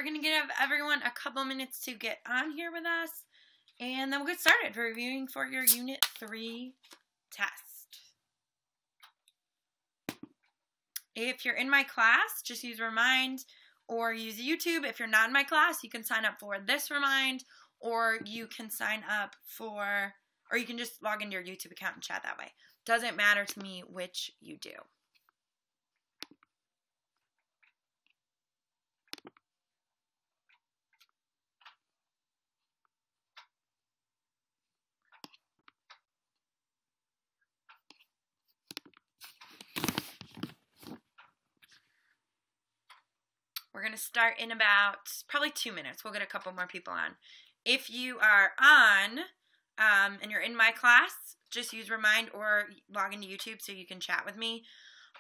we're going to give everyone a couple minutes to get on here with us, and then we'll get started reviewing for your Unit 3 test. If you're in my class, just use Remind or use YouTube. If you're not in my class, you can sign up for this Remind, or you can sign up for, or you can just log into your YouTube account and chat that way. Doesn't matter to me which you do. We're going to start in about probably 2 minutes. We'll get a couple more people on. If you are on and you're in my class, just use Remind or log into YouTube so you can chat with me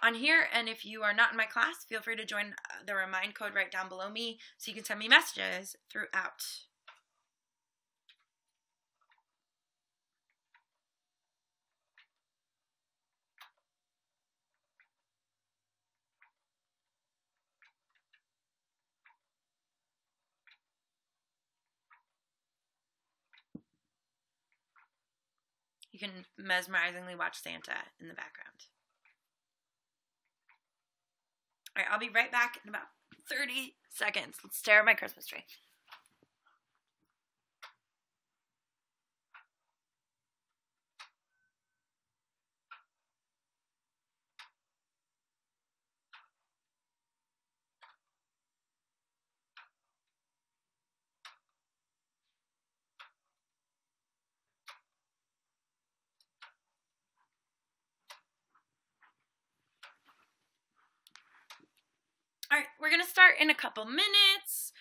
on here. And if you are not in my class, feel free to join the Remind code right down below me so you can send me messages throughout. You can mesmerizingly watch Santa in the background. All right, I'll be right back in about 30 seconds. Let's stare at my Christmas tree. All right, we're going to start in a couple minutes.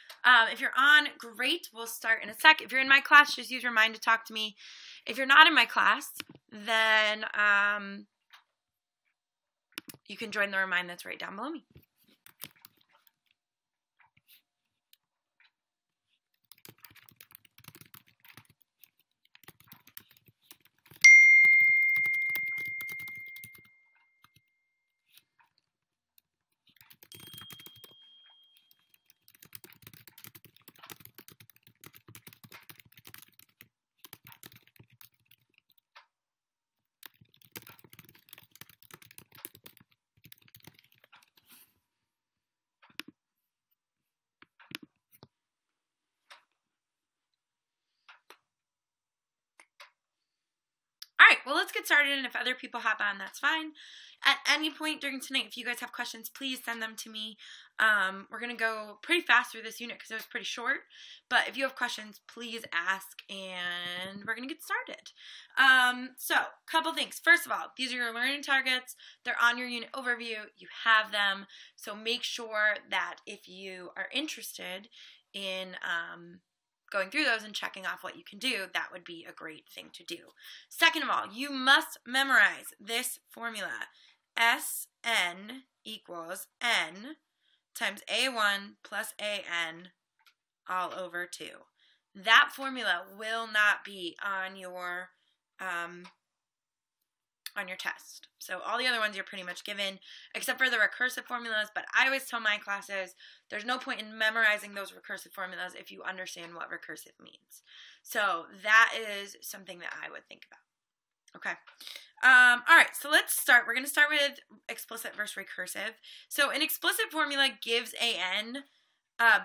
If you're on, great. We'll start in a sec. If you're in my class, just use Remind to talk to me. If you're not in my class, then you can join the Remind that's right down below me. Well, let's get started, and if other people hop on, that's fine. At any point during tonight, if you guys have questions, please send them to me. We're going to go pretty fast through this unit because it was pretty short, but if you have questions, please ask, and we're going to get started. So, couple things. First of all, these are your learning targets. They're on your unit overview. You have them, so make sure that if you are interested in going through those and checking off what you can do, that would be a great thing to do. Second of all, you must memorize this formula. Sn equals n times a1 plus an all over 2. That formula will not be on your test. So all the other ones you're pretty much given, except for the recursive formulas, but I always tell my classes there's no point in memorizing those recursive formulas if you understand what recursive means. So that is something that I would think about. Okay. All right, so let's start. We're going to start with explicit versus recursive. So an explicit formula gives an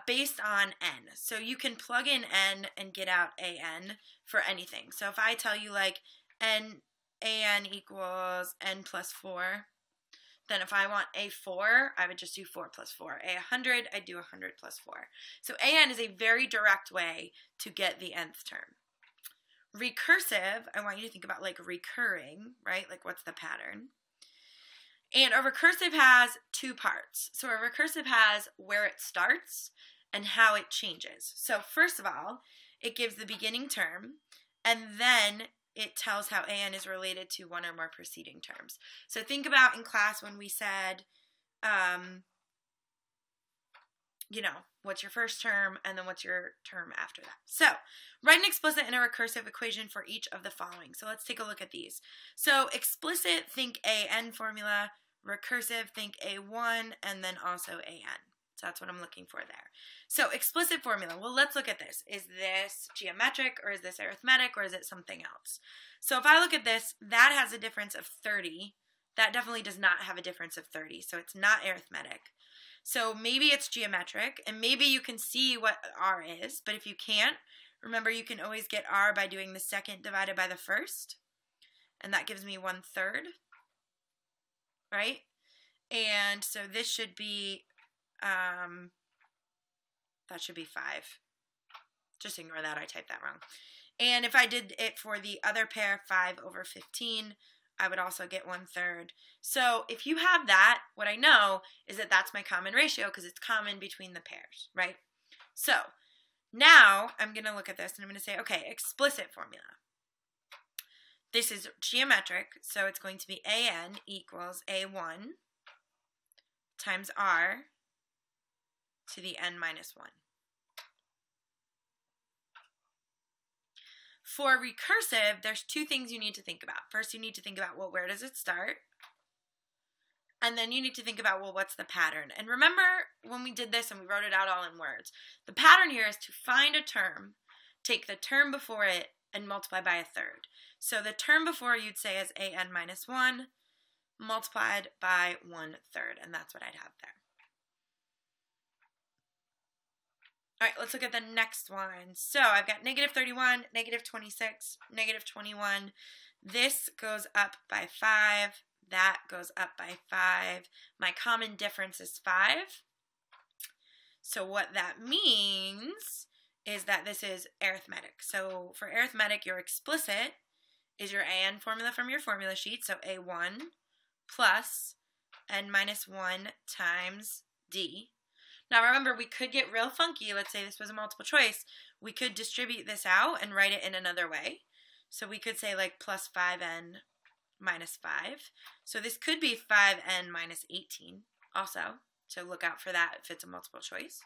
based on n. So you can plug in n and get out an for anything. So if I tell you like an equals n plus 4, then if I want a4, I would just do 4 plus 4. A100, I'd do 100 plus 4. So an is a very direct way to get the nth term. Recursive, I want you to think about like recurring, right? Like what's the pattern? And a recursive has 2 parts. So a recursive has where it starts and how it changes. So first of all, it gives the beginning term, and then it tells how an is related to one or more preceding terms. So think about in class when we said, you know, what's your first term and then what's your term after that. So write an explicit and a recursive equation for each of the following. So let's take a look at these. So explicit, think an formula. Recursive, think a1, and then also an. So that's what I'm looking for there. So explicit formula. Well, let's look at this. Is this geometric or is this arithmetic or is it something else? So if I look at this, that has a difference of 30. That definitely does not have a difference of 30. So it's not arithmetic. So maybe it's geometric, and maybe you can see what r is. But if you can't, remember you can always get r by doing the second divided by the first. And that gives me 1/3. Right? And so this should be... that should be 5. Just ignore that, I typed that wrong. And if I did it for the other pair, 5/15, I would also get 1/3. So if you have that, what I know is that that's my common ratio because it's common between the pairs, right? So now I'm going to look at this and I'm going to say, okay, explicit formula. This is geometric, so it's going to be AN equals A1 times R to the n minus 1. For recursive, there's two things you need to think about. First, you need to think about, well, where does it start? And then you need to think about, well, what's the pattern? And remember when we did this and we wrote it out all in words, the pattern here is to find a term, take the term before it, and multiply by 1/3. So the term before you'd say is AN minus 1 multiplied by 1/3, and that's what I'd have there. All right, let's look at the next one. So I've got -31, -26, -21. This goes up by 5. That goes up by 5. My common difference is 5. So what that means is that this is arithmetic. So for arithmetic, your explicit is your AN formula from your formula sheet. So A1 plus n minus 1 times D. Now remember, we could get real funky. Let's say this was a multiple choice. We could distribute this out and write it in another way. So we could say like plus 5n minus 5. So this could be 5n minus 18 also. So look out for that if it's a multiple choice.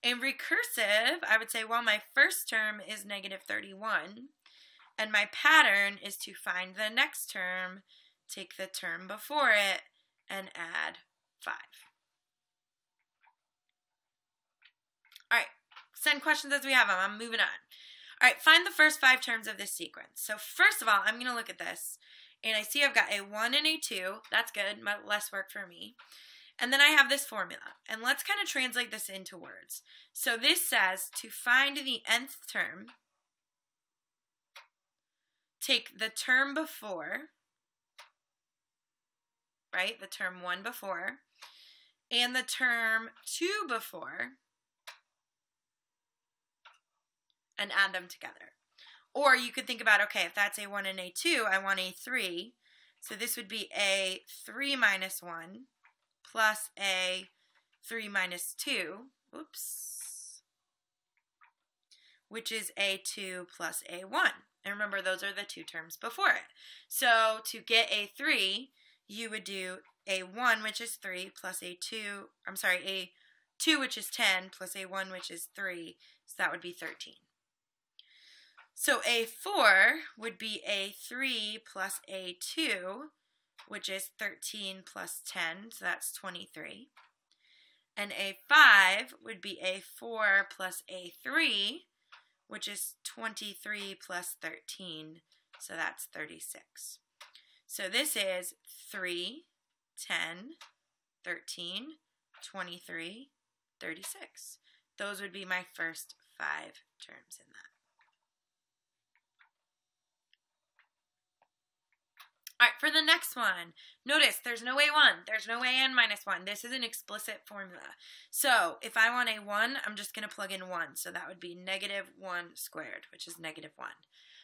In recursive, I would say, well, my first term is -31. And my pattern is to find the next term, take the term before it, and add 5. All right, send questions as we have them. I'm moving on. All right, find the first 5 terms of this sequence. So first of all, I'm going to look at this, and I see I've got a 1 and a 2. That's good, less work for me. And then I have this formula, and let's kind of translate this into words. So this says to find the nth term, take the term before, right, the term 1 before, and the term 2 before, and add them together. Or you could think about, okay, if that's a 1 and a 2, I want a 3. So this would be a 3 minus 1 plus a 3 minus 2, oops, which is a 2 plus a 1. And remember, those are the 2 terms before it. So to get a 3, you would do a 1, which is 3, plus a 2, a 2, which is 10, plus a 1, which is 3. So that would be 13. So a 4 would be a 3 plus a 2, which is 13 plus 10, so that's 23. And a 5 would be a 4 plus a 3, which is 23 plus 13, so that's 36. So this is 3, 10, 13, 23, 36. Those would be my first 5 terms in that. All right, for the next one, notice there's no A1, there's no AN minus 1. This is an explicit formula. So if I want a 1, I'm just going to plug in 1. So that would be -1 squared, which is -1.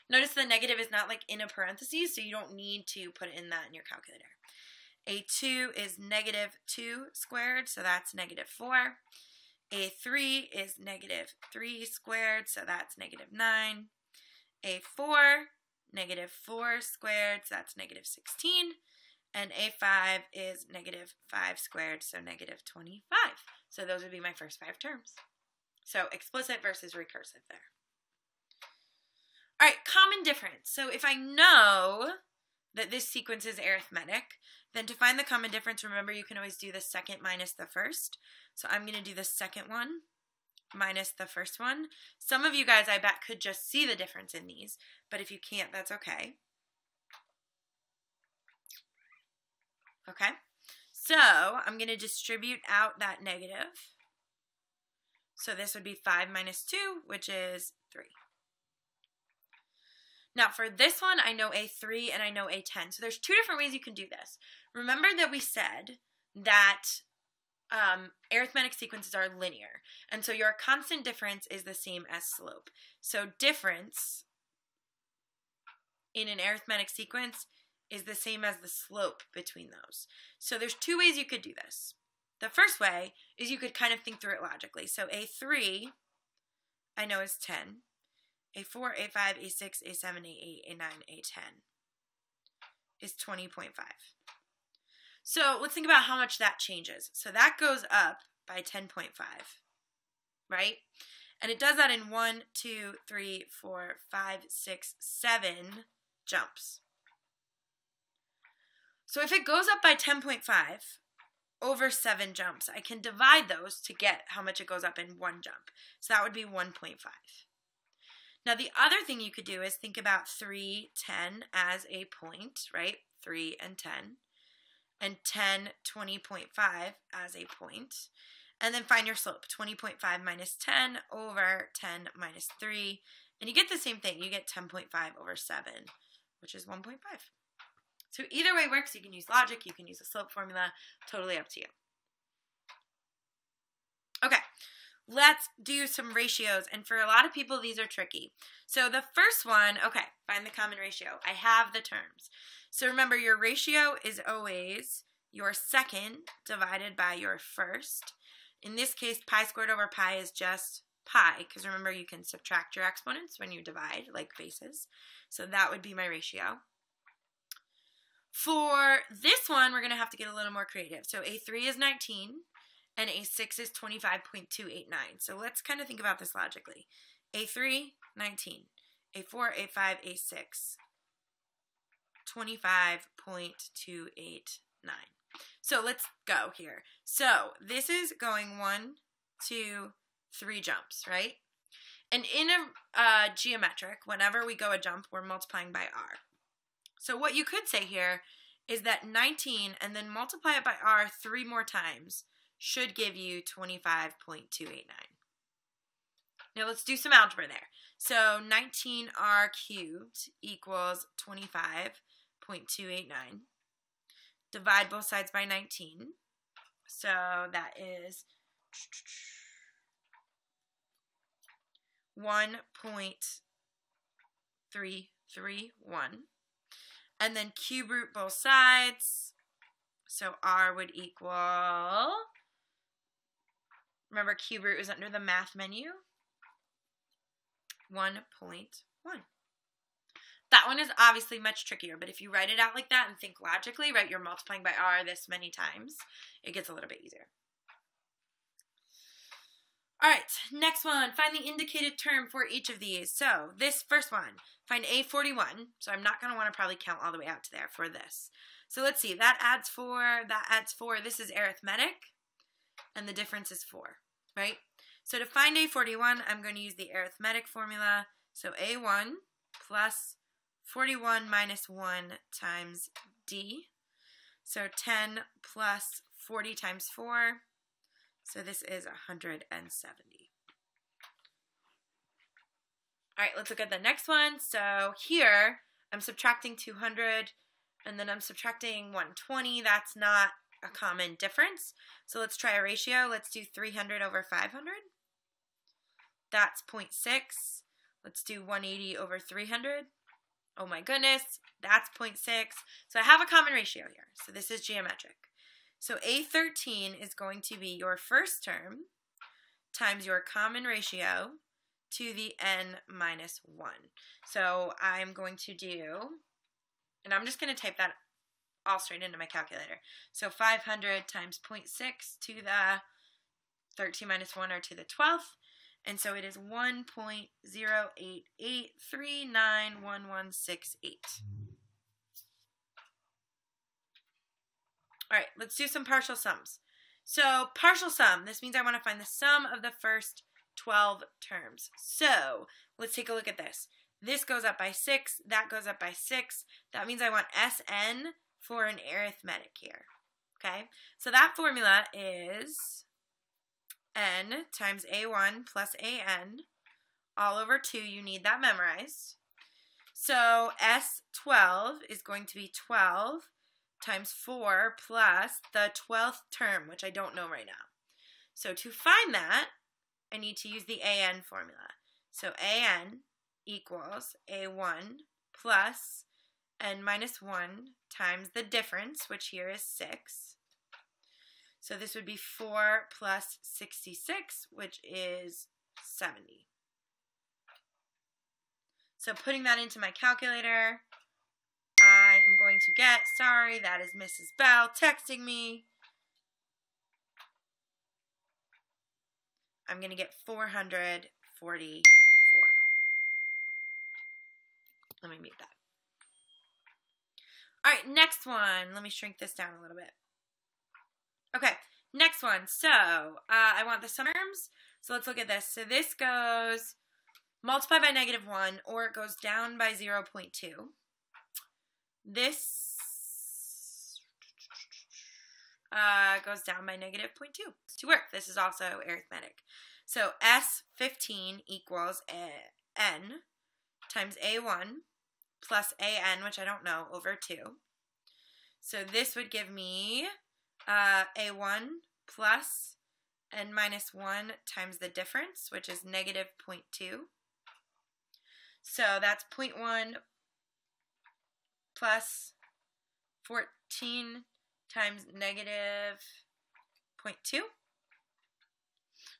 Notice the negative is not like in a parentheses, so you don't need to put in that in your calculator. A 2 is -2 squared, so that's -4. A 3 is -3 squared, so that's -9. A 4, -4 squared, so that's -16. And a 5 is -5 squared, so -25. So those would be my first 5 terms. So explicit versus recursive there. All right, common difference. So if I know that this sequence is arithmetic, then to find the common difference, remember you can always do the second minus the first. So I'm going to do the second one minus the first one. Some of you guys, I bet, could just see the difference in these, but if you can't, that's okay. Okay, so I'm going to distribute out that negative. So this would be 5 minus 2, which is 3. Now for this one, I know A3 and I know A10. So there's two different ways you can do this. Remember that we said that arithmetic sequences are linear. And so your constant difference is the same as slope. So difference in an arithmetic sequence is the same as the slope between those. So there's two ways you could do this. The first way is you could kind of think through it logically. So A3, I know is 10. A4, A5, A6, A7, A8, A9, A10 is 20.5. So let's think about how much that changes. So that goes up by 10.5, right? And it does that in 1, 2, 3, 4, 5, 6, 7 jumps. So if it goes up by 10.5 over 7 jumps, I can divide those to get how much it goes up in one jump. So that would be 1.5. Now, the other thing you could do is think about 3, 10 as a point, right? 3 and 10. And 10, 20.5 as a point. And then find your slope, 20.5 minus 10 over 10 minus 3. And you get the same thing. You get 10.5 over 7, which is 1.5. So either way works. You can use logic. You can use a slope formula. Totally up to you. Okay. Let's do some ratios, and for a lot of people, these are tricky. So the first one, okay, find the common ratio. I have the terms. So remember, your ratio is always your second divided by your first. In this case, pi squared over pi is just pi, because remember, you can subtract your exponents when you divide, like bases. So that would be my ratio. For this one, we're going to have to get a little more creative. So A3 is 19. And A6 is 25.289. So let's kind of think about this logically. A3, 19. A4, A5, A6, 25.289. So let's go here. So this is going 1, 2, 3 jumps, right? And in a geometric, whenever we go a jump, we're multiplying by r. So what you could say here is that 19 and then multiply it by r 3 more times should give you 25.289. Now let's do some algebra there. So 19r cubed equals 25.289. Divide both sides by 19. So that is 1.331. And then cube root both sides. So r would equal, remember cube root is under the math menu, 1.1. That one is obviously much trickier, but if you write it out like that and think logically, right, you're multiplying by r this many times, it gets a little bit easier. All right, next one, find the indicated term for each of these. So this first one, find A41. So I'm not going to want to probably count all the way out to there for this. So let's see, that adds 4, that adds 4. This is arithmetic, and the difference is 4, right? So to find A41, I'm going to use the arithmetic formula. So A1 plus 41 minus 1 times D. So 10 plus 40 times 4. So this is 170. All right, let's look at the next one. So here, I'm subtracting 200, and then I'm subtracting 120. That's not a common difference. So let's try a ratio. Let's do 300 over 500. That's 0.6. Let's do 180 over 300. Oh my goodness, that's 0.6. So I have a common ratio here. So this is geometric. So A13 is going to be your first term times your common ratio to the n minus 1. So I'm going to do, and I'm just going to type that all straight into my calculator. So 500 times 0.6 to the 13 minus 1 or to the 12th. And so it is 1.088391168. All right, let's do some partial sums. So partial sum, this means I want to find the sum of the first 12 terms. So let's take a look at this. This goes up by 6, that goes up by 6. That means I want Sn for an arithmetic here. Okay, so that formula is n times a1 plus an all over 2. You need that memorized. So S12 is going to be 12 times 4 plus the 12th term, which I don't know right now. So to find that, I need to use the an formula. So an equals a1 plus n minus 1 times the difference, which here is 6. So this would be 4 plus 66, which is 70. So putting that into my calculator, I am going to get, sorry, that is Mrs. Bell texting me. I'm going to get 444. Let me mute that. All right, next one. Let me shrink this down a little bit. Okay, next one. So I want the sum terms. So let's look at this. So this goes multiply by -1, or it goes down by 0.2. This goes down by -0.2. To work, this is also arithmetic. So S15 equals n times a1 plus an, which I don't know, over 2. So this would give me a1 plus n minus 1 times the difference, which is -0.2. So that's 0.1 plus 14 times -0.2,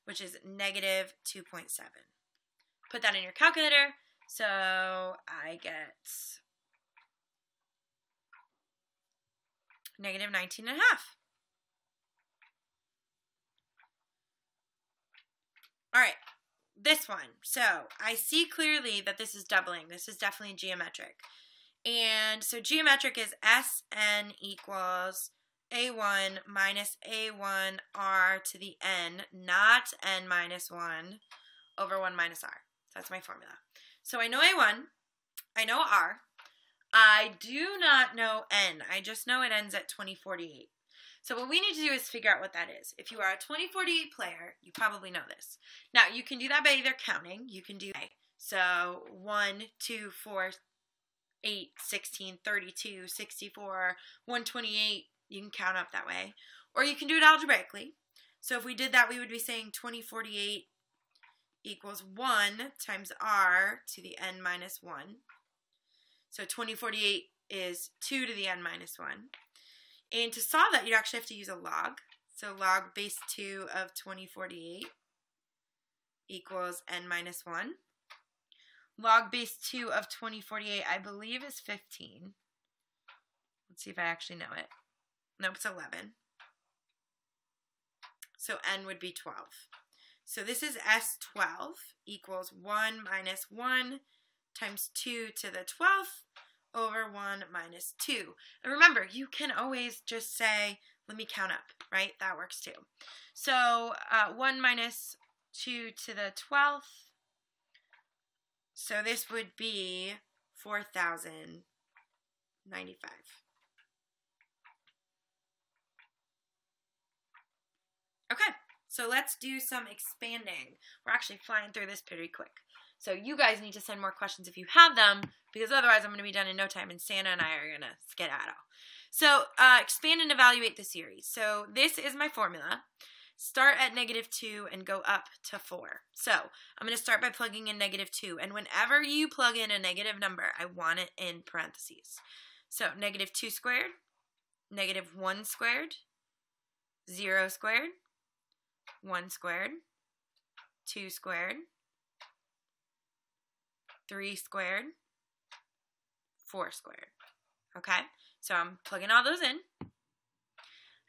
which is -2.7. Put that in your calculator. So I get -19.5. All right, this one. So I see clearly that this is doubling. This is definitely geometric. And so geometric is Sn equals a1 minus a1 r to the n, not n minus 1 over 1 minus r. So that's my formula. So I know a1, I know r, I do not know n. I just know it ends at 2048. So what we need to do is figure out what that is. If you are a 2048 player, you probably know this. Now, you can do that by either counting. You can do, so 1, 2, 4, 8, 16, 32, 64, 128. You can count up that way. Or you can do it algebraically. So if we did that, we would be saying 2048 equals 1 times r to the n minus 1. So 2048 is 2 to the n minus 1. And to solve that, you'd actually have to use a log. So log base 2 of 2048 equals n minus 1. Log base 2 of 2048, I believe, is 15. Let's see if I actually know it. Nope, it's 11. So n would be 12. So this is S12 equals 1 minus 1 times 2 to the 12th over 1 minus 2. And remember, you can always just say, let me count up, right? That works too. So 1 minus 2 to the 12th. So this would be 4,095. Okay, so let's do some expanding. We're actually flying through this pretty quick. So you guys need to send more questions if you have them, because otherwise I'm going to be done in no time, and Santa and I are going to skedaddle. So expand and evaluate the series. So this is my formula. Start at -2 and go up to 4. So I'm going to start by plugging in -2. And whenever you plug in a negative number, I want it in parentheses. So -2 squared, -1 squared, 0 squared, 1 squared, 2 squared, 3 squared, 4 squared. Okay? So I'm plugging all those in.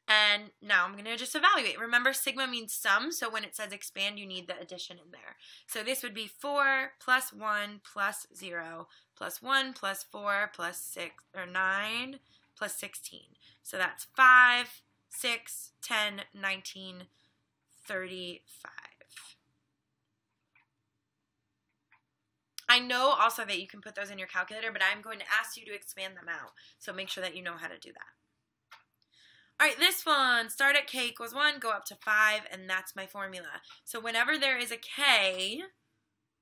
And now I'm going to just evaluate. Remember, sigma means sum, so when it says expand, you need the addition in there. So this would be 4 plus 1 plus 0 plus 1 plus 4 plus 6, or 9 plus 16. So that's 5, 6, 10, 19, 35. I know also that you can put those in your calculator, but I'm going to ask you to expand them out. So make sure that you know how to do that. All right, this one, start at k equals 1, go up to 5, and that's my formula. So whenever there is a k,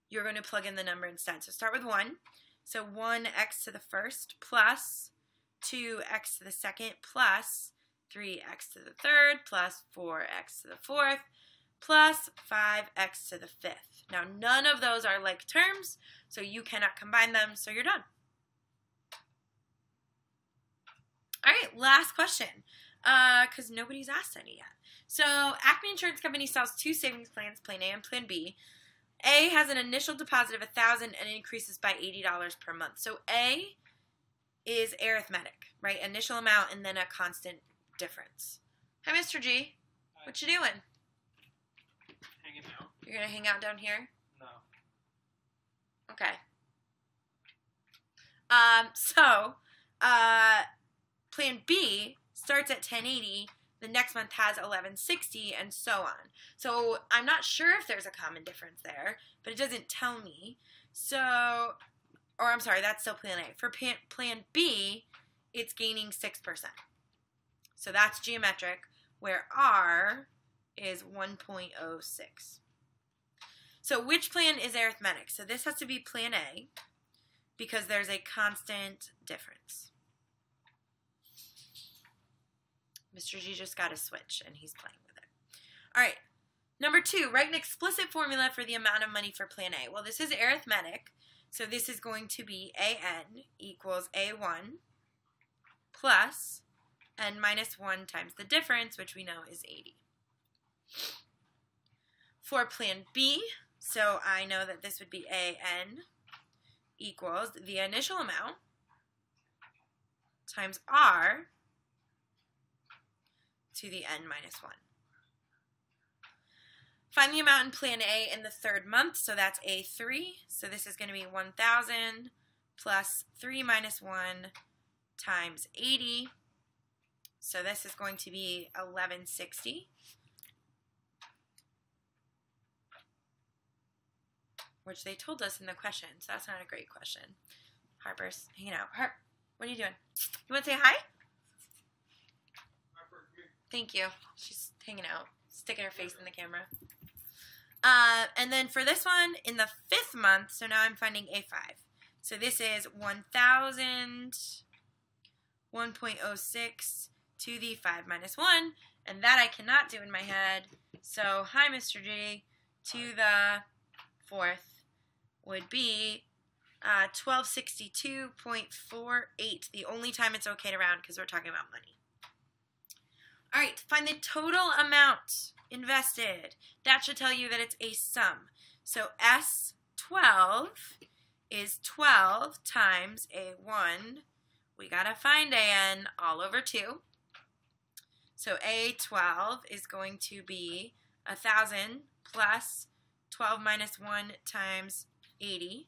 you're going to plug in the number instead. So start with 1. So 1x to the first plus 2x to the second plus 3x to the third plus 4x to the fourth plus 5x to the fifth. Now, none of those are like terms, so you cannot combine them, so you're done. All right, last question, because nobody's asked any yet. So Acme Insurance Company sells 2 savings plans, Plan A and Plan B. A has an initial deposit of $1,000 and it increases by $80 per month. So A is arithmetic, right? Initial amount and then a constant difference. Hi, Mr. G. Hi. What you doing? Hanging out. You're going to hang out down here? No. Okay. Plan B starts at 1080. The next month has 1160 and so on. So I'm not sure if there's a common difference there, but it doesn't tell me. So, or I'm sorry, that's still Plan A. For Plan B, it's gaining 6%. So that's geometric, where R is 1.06. So which plan is arithmetic? So this has to be Plan A because there's a constant difference. Mr. G just got a switch and he's playing with it. All right, number 2, write an explicit formula for the amount of money for Plan A. Well, this is arithmetic, so this is going to be AN equals A1 plus N minus 1 times the difference, which we know is 80. For Plan B, so I know that this would be AN equals the initial amount times R to the N minus 1. Find the amount in Plan A in the 3rd month, so that's A3. So this is going to be 1,000 plus 3 minus 1 times 80. So this is going to be 1160. Which they told us in the question, so that's not a great question. Harper's hanging out. Harp, what are you doing? You want to say hi? Thank you. She's hanging out, sticking her face in the camera. And then for this one, in the 5th month, so now I'm finding A5. So this is 1,000, 1.06 to the 5 minus 1, and that I cannot do in my head. So, hi, Mr. G, to the 4th would be 1262.48, the only time it's okay to round because we're talking about money. All right, find the total amount invested. That should tell you that it's a sum. So S12 is 12 times A1. We got to find AN all over 2. So A12 is going to be 1,000 plus 12 minus 1 times 80.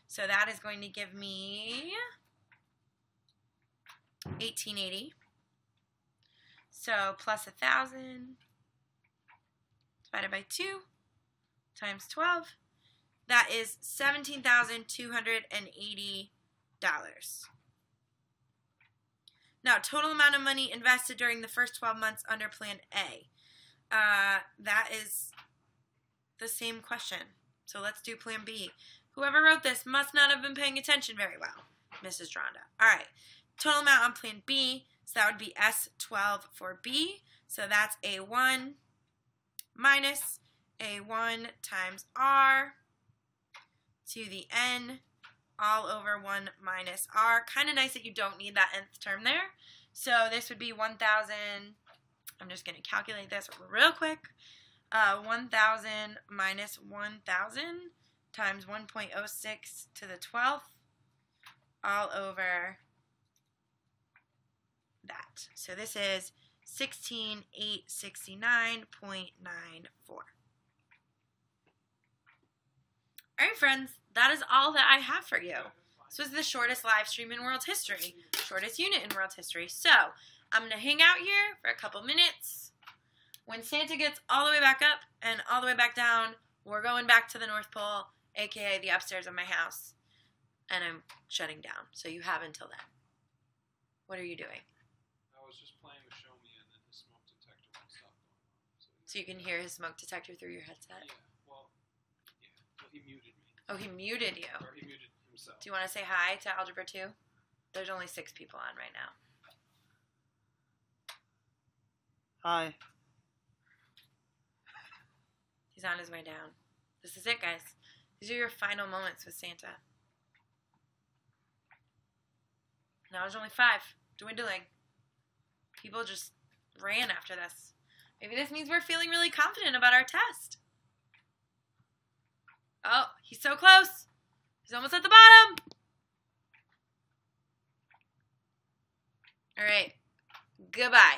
So that is going to give me 1880. So plus 1,000 divided by 2 times 12. That is $17,280. Now, total amount of money invested during the first 12 months under Plan A. That is the same question. So let's do Plan B. Whoever wrote this must not have been paying attention very well. Mrs. Dronda. All right. Total amount on Plan B. So that would be S12 for B. So that's A1 minus A1 times R to the N all over 1 minus R. Kind of nice that you don't need that nth term there. So this would be 1,000. I'm just going to calculate this real quick. 1,000 minus 1,000 times 1.06 to the 12th all over that. So this is 16,869.94. All right, friends, that is all that I have for you. This was the shortest live stream in world history, shortest unit in world history. So I'm going to hang out here for a couple minutes. When Santa gets all the way back up and all the way back down, we're going back to the North Pole, aka the upstairs of my house, and I'm shutting down. So you have until then. What are you doing? I was just playing with Show Me, and then the smoke detector won't stop going on. So you can hear his smoke detector through your headset? Yeah, well, he muted me. Oh, he muted you. Or he muted himself. Do you want to say hi to Algebra 2? There's only 6 people on right now. Hi. He's on his way down. This is it, guys. These are your final moments with Santa. Now there's only 5. Dwindling. People just ran after this. Maybe this means we're feeling really confident about our test. Oh, he's so close. He's almost at the bottom. All right. Goodbye.